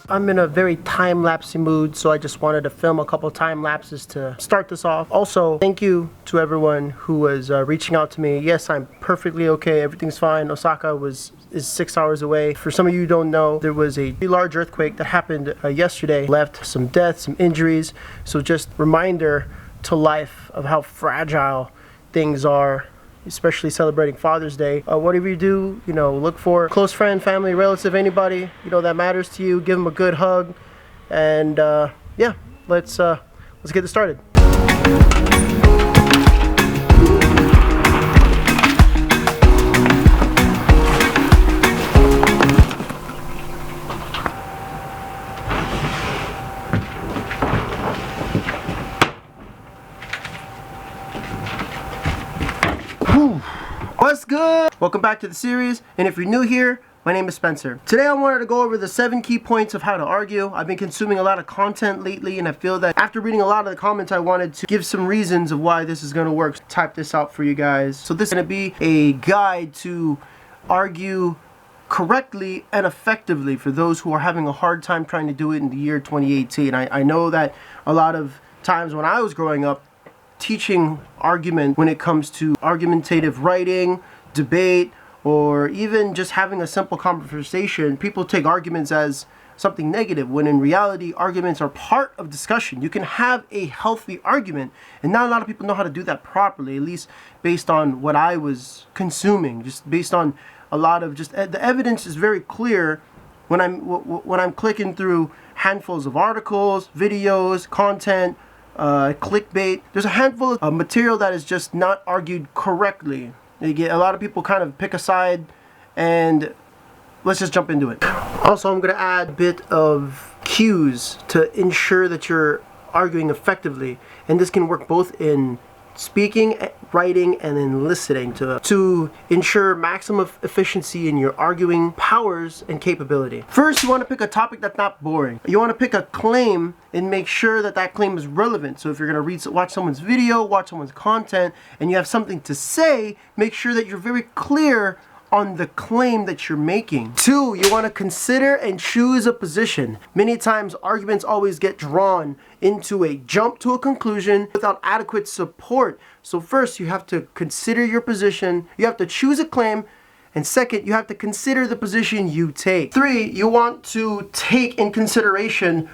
I'm in a very time-lapsey mood, so I just wanted to film a couple time lapses to start this off. Also, thank you to everyone who was reaching out to me. Yes, I'm perfectly okay. Everything's fine. Osaka is 6 hours away. For some of you who don't know, there was a large earthquake that happened yesterday. Left some deaths, some injuries. So just reminder to life of how fragile things are, especially celebrating Father's Day. Whatever you do, look for a close friend, family, relative, anybody, that matters to you. Give them a good hug. And yeah, let's get this started. What's good? Welcome back to the series, and if you're new here, my name is Spencer. Today I wanted to go over the 7 key points of how to argue. I've been consuming a lot of content lately, and I feel that after reading a lot of the comments, I wanted to give some reasons of why this is going to work. Type this out for you guys. So this is going to be a guide to argue correctly and effectively for those who are having a hard time trying to do it in the year 2018. I know that a lot of times when I was growing up, teaching argument when it comes to argumentative writing, debate, or even just having a simple conversation, people take arguments as something negative, when in reality arguments are part of discussion. You can have a healthy argument, and not a lot of people know how to do that properly, at least based on what I was consuming, just based on a lot of the evidence is very clear when I'm clicking through handfuls of articles, videos, content, clickbait. There's a handful of material that is just not argued correctly. You get a lot of people kind of pick a side, and let's just jump into it. Also, I'm going to add a bit of cues to ensure that you're arguing effectively, and this can work both in speaking, writing, and in listening to ensure maximum efficiency in your arguing powers and capability. First, you want to pick a topic that's not boring. You want to pick a claim and make sure that that claim is relevant. So if you're going to watch someone's video, watch someone's content, and you have something to say, make sure that you're very clear on the claim that you're making. 2, you want to consider and choose a position. Many times arguments always get drawn into a jump to a conclusion without adequate support. So first, you have to consider your position, you have to choose a claim, and second, you have to consider the position you take. 3, you want to take in consideration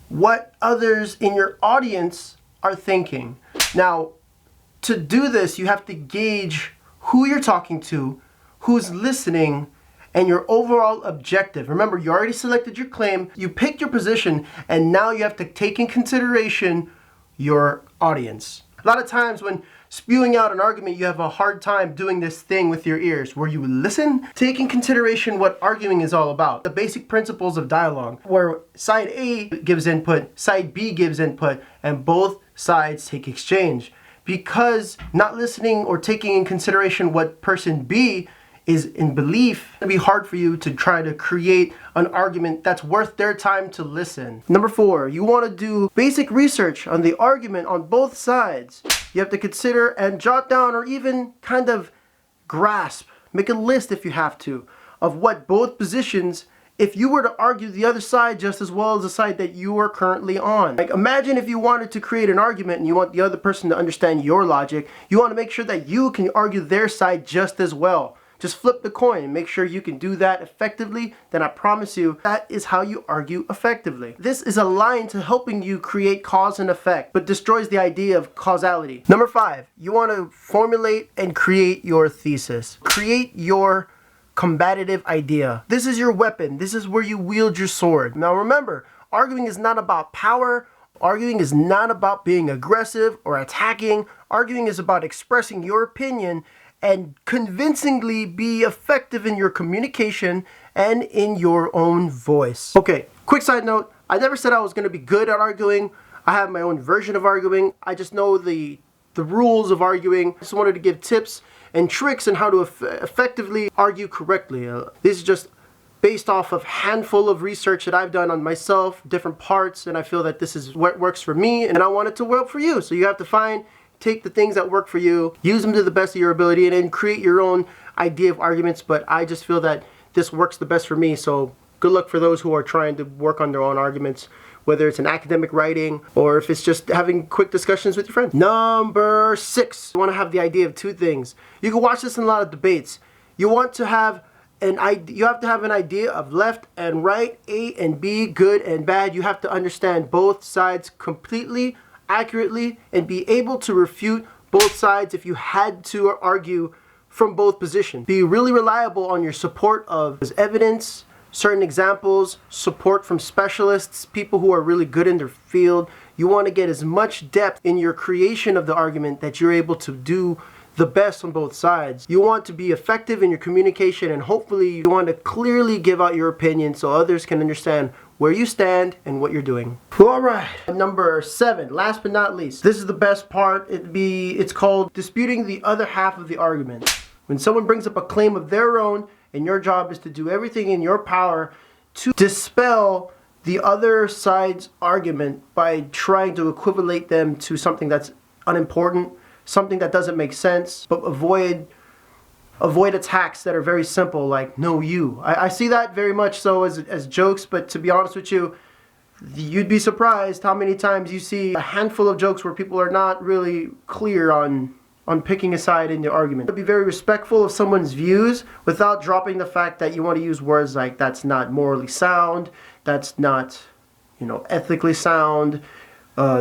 what others in your audience are thinking. Now, to do this, you have to gauge who you're talking to, who's listening, and your overall objective. Remember, you already selected your claim, you picked your position, and now you have to take in consideration your audience. A lot of times when spewing out an argument, you have a hard time doing this thing with your ears, where you listen, take in consideration what arguing is all about. The basic principles of dialogue, where side A gives input, side B gives input, and both sides take exchange. Because not listening or taking in consideration what person B is in belief, it'll be hard for you to try to create an argument that's worth their time to listen. Number 4, you want to do basic research on the argument on both sides. You have to consider and jot down, or even kind of grasp, make a list if you have to, of what both positions, if you were to argue the other side just as well as the side that you are currently on. Like, imagine if you wanted to create an argument and you want the other person to understand your logic, you want to make sure that you can argue their side just as well. Just flip the coin and make sure you can do that effectively, then I promise you that is how you argue effectively. This is aligned to helping you create cause and effect, but destroys the idea of causality. Number 5, you want to formulate and create your thesis. Create your combative idea. This is your weapon. This is where you wield your sword. Now remember, arguing is not about power. Arguing is not about being aggressive or attacking. Arguing is about expressing your opinion and convincingly be effective in your communication and in your own voice. Okay, quick side note, I never said I was going to be good at arguing. I have my own version of arguing. I just know the rules of arguing. I just wanted to give tips and tricks on how to effectively argue correctly. This is just based off of handful of research that I've done on myself, different parts, and I feel that this is what works for me, and I want it to work for you. So you have to take the things that work for you, use them to the best of your ability, and then create your own idea of arguments. But I just feel that this works the best for me, so Good luck for those who are trying to work on their own arguments, whether it's in academic writing or if it's just having quick discussions with your friends. Number 6, you want to have the idea of two things. You can watch this in a lot of debates. You want to have an idea. You have to have an idea of left and right, A and B, good and bad. You have to understand both sides completely, accurately, and be able to refute both sides if you had to argue from both positions. Be really reliable on your support of evidence, certain examples, support from specialists, people who are really good in their field. You want to get as much depth in your creation of the argument that you're able to do the best on both sides. You want to be effective in your communication, and hopefully you want to clearly give out your opinion so others can understand where you stand and what you're doing. Alright, number 7, last but not least. This is the best part. It's called disputing the other half of the argument. When someone brings up a claim of their own, and your job is to do everything in your power to dispel the other side's argument by trying to equivalate them to something that's unimportant, something that doesn't make sense, but avoid attacks that are very simple, like "no, you." I see that very much so as jokes, but to be honest with you, you'd be surprised how many times you see a handful of jokes where people are not really clear on picking a side in the argument. Be very respectful of someone's views without dropping the fact that you want to use words like "that's not morally sound," "that's not, ethically sound,"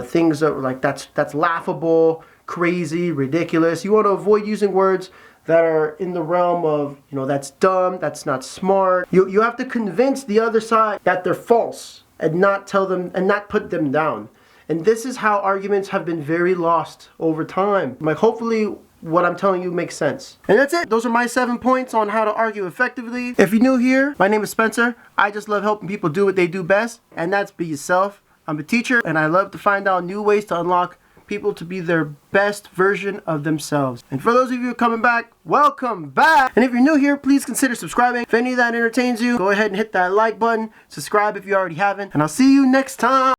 things that like that's laughable, crazy, ridiculous. You want to avoid using words that are in the realm of, that's dumb, that's not smart. You have to convince the other side that they're false and not tell them and not put them down. And this is how arguments have been very lost over time. Like, hopefully what I'm telling you makes sense. And that's it. Those are my 7 points on how to argue effectively. If you're new here, my name is Spencer. I just love helping people do what they do best, and that's be yourself. I'm a teacher, and I love to find out new ways to unlock people to be their best version of themselves. And for those of you coming back, welcome back! And if you're new here, please consider subscribing. If any of that entertains you, go ahead and hit that like button. Subscribe if you already haven't. And I'll see you next time!